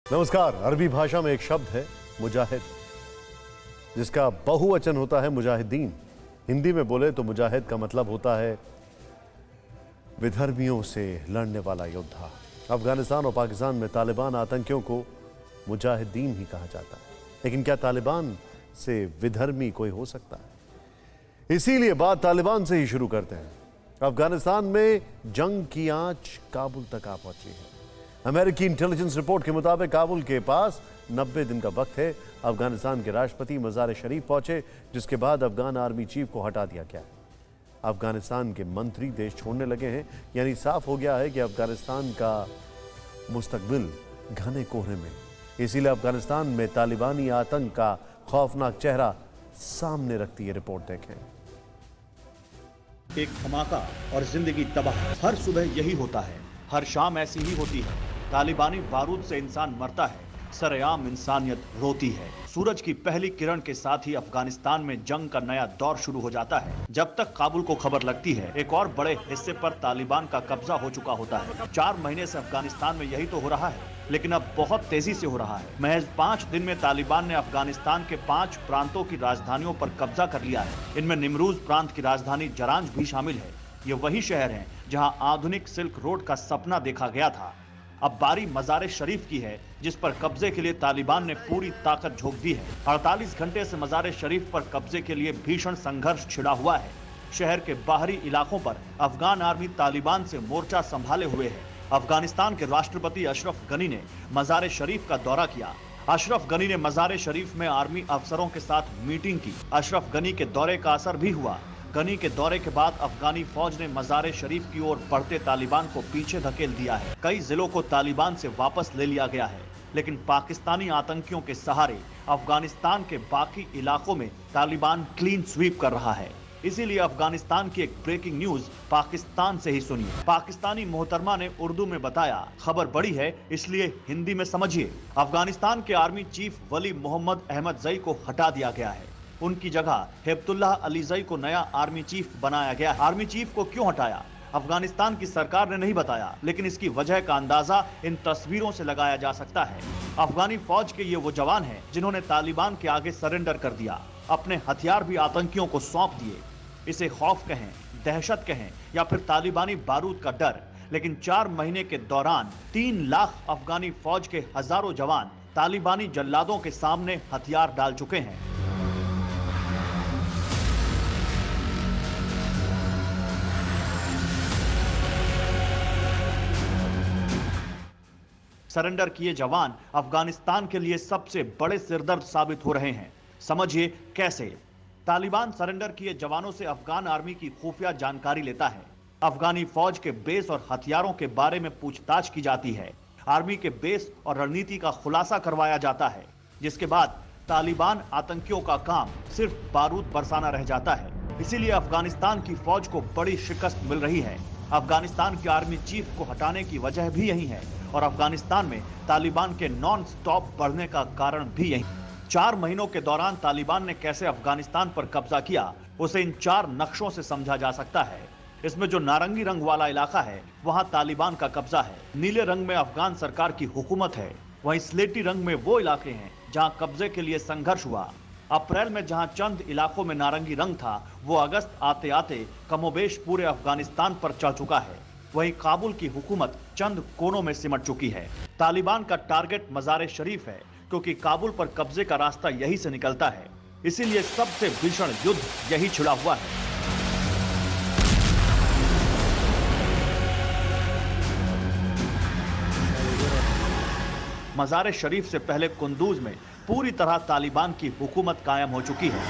नमस्कार। अरबी भाषा में एक शब्द है मुजाहिद, जिसका बहुवचन होता है मुजाहिदीन। हिंदी में बोले तो मुजाहिद का मतलब होता है विधर्मियों से लड़ने वाला योद्धा। अफगानिस्तान और पाकिस्तान में तालिबान आतंकियों को मुजाहिदीन ही कहा जाता है, लेकिन क्या तालिबान से विधर्मी कोई हो सकता है? इसीलिए बात तालिबान से ही शुरू करते हैं। अफगानिस्तान में जंग की आंच काबुल तक आ पहुंची है। अमेरिकी इंटेलिजेंस रिपोर्ट के मुताबिक काबुल के पास 90 दिन का वक्त है। अफगानिस्तान के राष्ट्रपति मज़ार शरीफ पहुंचे, जिसके बाद अफगान आर्मी चीफ को हटा दिया गया। अफगानिस्तान के मंत्री देश छोड़ने लगे हैं, यानी साफ हो गया है कि अफगानिस्तान का मुस्तकबिल घने कोहरे में। इसीलिए अफगानिस्तान में तालिबानी आतंक का खौफनाक चेहरा सामने रखती है रिपोर्ट। देखें। एक धमाका और जिंदगी तबाह। हर सुबह यही होता है, हर शाम ऐसी ही होती है। तालिबानी बारूद से इंसान मरता है, सरेआम इंसानियत रोती है। सूरज की पहली किरण के साथ ही अफगानिस्तान में जंग का नया दौर शुरू हो जाता है। जब तक काबुल को खबर लगती है, एक और बड़े हिस्से पर तालिबान का कब्जा हो चुका होता है। 4 महीने से अफगानिस्तान में यही तो हो रहा है, लेकिन अब बहुत तेजी से हो रहा है। महज 5 दिन में तालिबान ने अफगानिस्तान के 5 प्रांतों की राजधानियों पर कब्जा कर लिया है। इनमें निमरूज प्रांत की राजधानी जरांज भी शामिल है। ये वही शहर है जहां आधुनिक सिल्क रोड का सपना देखा गया था। अब बारी मज़ार शरीफ की है, जिस पर कब्जे के लिए तालिबान ने पूरी ताकत झोंक दी है। 48 घंटे से मज़ार शरीफ पर कब्जे के लिए भीषण संघर्ष छिड़ा हुआ है। शहर के बाहरी इलाकों पर अफगान आर्मी तालिबान से मोर्चा संभाले हुए है। अफगानिस्तान के राष्ट्रपति अशरफ गनी ने मज़ार शरीफ का दौरा किया। अशरफ गनी ने मज़ार शरीफ में आर्मी अफसरों के साथ मीटिंग की। अशरफ गनी के दौरे का असर भी हुआ। गनी के दौरे के बाद अफगानी फौज ने मज़ार शरीफ की ओर बढ़ते तालिबान को पीछे धकेल दिया है। कई जिलों को तालिबान से वापस ले लिया गया है, लेकिन पाकिस्तानी आतंकियों के सहारे अफगानिस्तान के बाकी इलाकों में तालिबान क्लीन स्वीप कर रहा है। इसीलिए अफगानिस्तान की एक ब्रेकिंग न्यूज पाकिस्तान से ही सुनिए। पाकिस्तानी मोहतरमा ने उर्दू में बताया, खबर बड़ी है इसलिए हिंदी में समझिए। अफगानिस्तान के आर्मी चीफ वली मोहम्मद अहमद जई को हटा दिया गया है। उनकी जगह हिब्तुल्लाह अली जई को नया आर्मी चीफ बनाया गया है। आर्मी चीफ को क्यों हटाया, अफगानिस्तान की सरकार ने नहीं बताया, लेकिन इसकी वजह का अंदाजा इन तस्वीरों से लगाया जा सकता है। अफगानी फौज के ये वो जवान हैं जिन्होंने तालिबान के आगे सरेंडर कर दिया, अपने हथियार भी आतंकियों को सौंप दिए। इसे खौफ कहें, दहशत कहें या फिर तालिबानी बारूद का डर, लेकिन 4 महीने के दौरान 3 लाख अफगानी फौज के हजारों जवान तालिबानी जल्लादों के सामने हथियार डाल चुके हैं। सरेंडर किए जवान अफगानिस्तान के लिए सबसे बड़े सिरदर्द साबित हो रहे हैं। समझिए कैसे। तालिबान सरेंडर किए जवानों से अफगान आर्मी की खुफिया जानकारी लेता है। अफगानी फौज के बेस और हथियारों के बारे में पूछताछ की जाती है। आर्मी के बेस और रणनीति का खुलासा करवाया जाता है, जिसके बाद तालिबान आतंकियों का काम सिर्फ बारूद बरसाना रह जाता है। इसीलिए अफगानिस्तान की फौज को बड़ी शिकस्त मिल रही है। अफगानिस्तान के आर्मी चीफ को हटाने की वजह भी यही है और अफगानिस्तान में तालिबान के नॉन स्टॉप बढ़ने का कारण भी यही। 4 महीनों के दौरान तालिबान ने कैसे अफगानिस्तान पर कब्जा किया, उसे इन 4 नक्शों से समझा जा सकता है। इसमें जो नारंगी रंग वाला इलाका है, वहां तालिबान का कब्जा है। नीले रंग में अफगान सरकार की हुकूमत है। वहीं स्लेटी रंग में वो इलाके हैं जहां कब्जे के लिए संघर्ष हुआ। अप्रैल में जहां चंद इलाकों में नारंगी रंग था, वो अगस्त आते आते कमोबेश पूरे अफगानिस्तान पर चढ़ चुका है। वहीं काबुल की हुकूमत चंद कोनों में सिमट चुकी है। तालिबान का टारगेट मज़ार शरीफ है, क्योंकि काबुल पर कब्जे का रास्ता यही से निकलता है। इसीलिए सबसे भीषण युद्ध यही छिड़ा हुआ है। मज़ार शरीफ से पहले कुंदूज में पूरी तरह तालिबान की हुकूमत कायम हो चुकी है।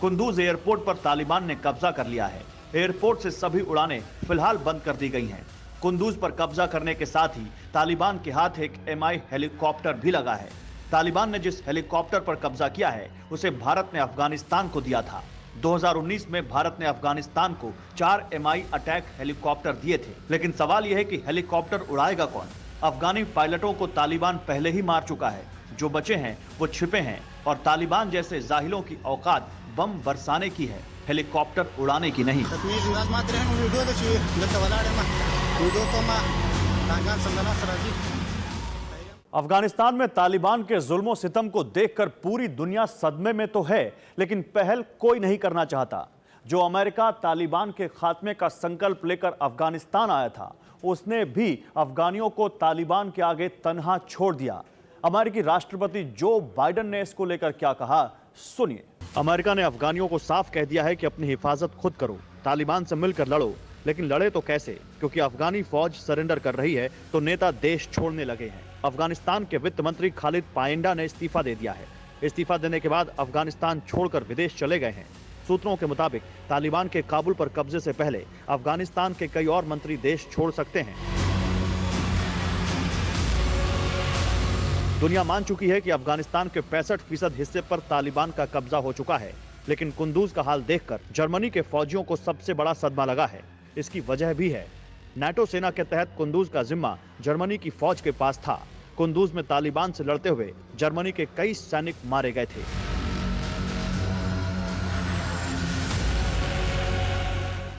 कुंदूज एयरपोर्ट पर तालिबान ने कब्जा कर लिया है। एयरपोर्ट से सभी उड़ानें फिलहाल बंद कर दी गई हैं। कुंदूज पर कब्जा करने के साथ ही तालिबान के हाथ एक MI हेलीकॉप्टर भी लगा है। तालिबान ने जिस हेलीकॉप्टर पर कब्जा किया है, उसे भारत ने अफगानिस्तान को दिया था। 2019 में भारत ने अफगानिस्तान को 4 MI अटैक हेलीकॉप्टर दिए थे। लेकिन सवाल यह है कि हेलीकॉप्टर उड़ाएगा कौन? अफगानी पायलटों को तालिबान पहले ही मार चुका है। जो बचे हैं वो छिपे हैं और तालिबान जैसे जाहिलों की औकात बम बरसाने की है। हेलीकॉप्टर उड़ाने की नहीं। अफगानिस्तान में तालिबान के जुल्मों सितम को देखकर पूरी दुनिया सदमे में तो है, लेकिन पहल कोई नहीं करना चाहता। जो अमेरिका तालिबान के खात्मे का संकल्प लेकर अफगानिस्तान आया था, उसने भी अफगानियों को तालिबान के आगे तन्हा छोड़ दिया। अमेरिकी राष्ट्रपति जो बाइडेन ने इसको लेकर क्या कहा, सुनिए। अमेरिका ने अफगानियों को साफ कह दिया है कि अपनी हिफाजत खुद करो, तालिबान से मिलकर लड़ो, लेकिन लड़े तो कैसे, क्योंकि अफगानी फौज सरेंडर कर रही है तो नेता देश छोड़ने लगे हैं। अफगानिस्तान के वित्त मंत्री खालिद पायंडा ने इस्तीफा दे दिया है। इस्तीफा देने के बाद अफगानिस्तान छोड़कर विदेश चले गए हैं। सूत्रों के मुताबिक तालिबान के काबुल पर कब्जे से पहले अफगानिस्तान के कई और मंत्री देश छोड़ सकते हैं। दुनिया मान चुकी है कि अफगानिस्तान के 65% हिस्से पर तालिबान का कब्जा हो चुका है, लेकिन कुंदूज का हाल देखकर जर्मनी के फौजियों को सबसे बड़ा सदमा लगा है। इसकी वजह भी है, नाटो सेना के तहत कुंदूज का जिम्मा जर्मनी की फौज के पास था। कुंदूज में तालिबान से लड़ते हुए जर्मनी के कई सैनिक मारे गए थे।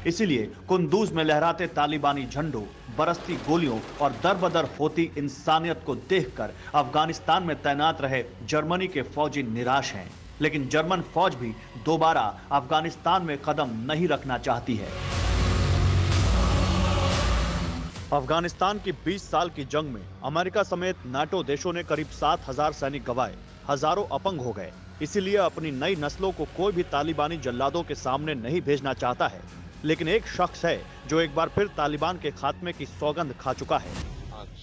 इसीलिए कुंदूज में लहराते तालिबानी झंडों, बरसती गोलियों और दर-बदर होती इंसानियत को देखकर अफगानिस्तान में तैनात रहे जर्मनी के फौजी निराश हैं। लेकिन जर्मन फौज भी दोबारा अफगानिस्तान में कदम नहीं रखना चाहती है। अफगानिस्तान की 20 साल की जंग में अमेरिका समेत नाटो देशों ने करीब 7,000 सैनिक गंवाए, हजारों अपंग हो गए। इसीलिए अपनी नई नस्लों को कोई भी तालिबानी जल्लादों के सामने नहीं भेजना चाहता है। लेकिन एक शख्स है जो एक बार फिर तालिबान के खात्मे की सौगंध खा चुका है।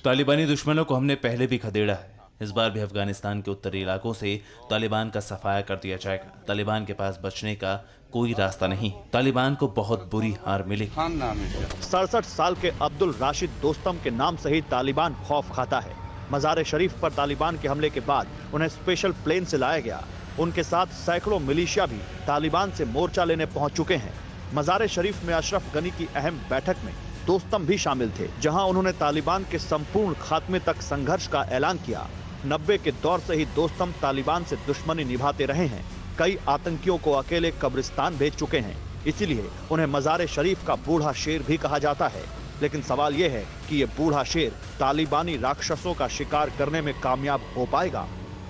तालिबानी दुश्मनों को हमने पहले भी खदेड़ा है। इस बार भी अफगानिस्तान के उत्तरी इलाकों से तालिबान का सफाया कर दिया जाएगा। तालिबान के पास बचने का कोई रास्ता नहीं। तालिबान को बहुत बुरी हार मिली। 67 साल के अब्दुल राशिद दोस्तम के नाम से ही तालिबान खौफ खाता है। मज़ार शरीफ पर तालिबान के हमले के बाद उन्हें स्पेशल प्लेन से लाया गया। उनके साथ सैकड़ों मिलिशिया भी तालिबान से मोर्चा लेने पहुंच चुके हैं। मज़ार शरीफ में अशरफ गनी की अहम बैठक में दोस्तम भी शामिल थे, जहां उन्होंने तालिबान के संपूर्ण खात्मे तक संघर्ष का ऐलान किया। 90 के दौर से ही दोस्तम तालिबान से दुश्मनी निभाते रहे हैं। कई आतंकियों को अकेले कब्रिस्तान भेज चुके हैं। इसीलिए उन्हें मज़ार शरीफ का बूढ़ा शेर भी कहा जाता है। लेकिन सवाल यह है कि ये बूढ़ा शेर तालिबानी राक्षसों का शिकार करने में कामयाब हो पाएगा?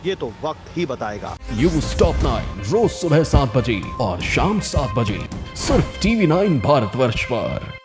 ये तो वक्त ही बताएगा। न्यूज़ टॉप 9 रोज सुबह 7 बजे और शाम 7 बजे सिर्फ TV9 भारतवर्ष पर।